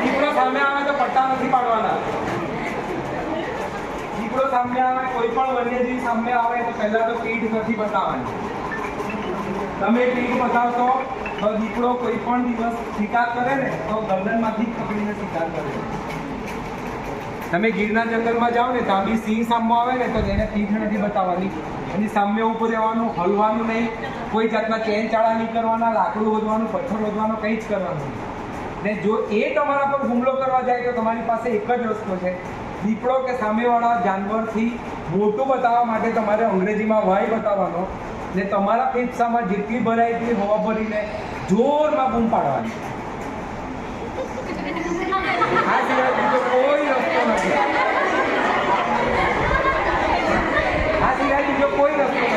દીપડો સામે આવે તો પટ્ટા નથી પાડવાના. દીપડો સામે આવે, કોઈ પણ વન્યજીવ સામે આવે તો પહેલા તો પીઠ નથી બતાવવાની. તમે પીઠ બતાવશો તો દીપડો કોઈ પણ દિવસ શિકાર કરે ને તો ગરદનમાંથી જ પકડીને શિકાર કરે. તમે ગીરના જંગલમાં જાઓ ને ત્યાં બી સિંહ સામે આવે ને તો એને પીઠ નથી બતાવવાની, એની સામે ઊભું રહેવાનું, હલવાનું નહીં, કોઈ જાતના ચેન ચાળા નહીં કરવાના, લાકડું વધવાનું, પથ્થર વધવાનું કંઈ જ કરવાનું નહીં. ને જો એ તમારા પર હુમલો કરવા જાય તો તમારી પાસે એક જ રસ્તો છે. દીપડો કે સામેવાળા જાનવરથી મોટું બતાવવા માટે તમારે અંગ્રેજીમાં વાય બતાવવાનો ને તમારા ફેફસામાં જેટલી ભરાય એટલી હવા ભરીને જોરમાં બૂમ પાડવાની. આ સિવાય બીજો કોઈ રસ્તો નથી. આ સિવાય બીજો કોઈ રસ્તો નથી.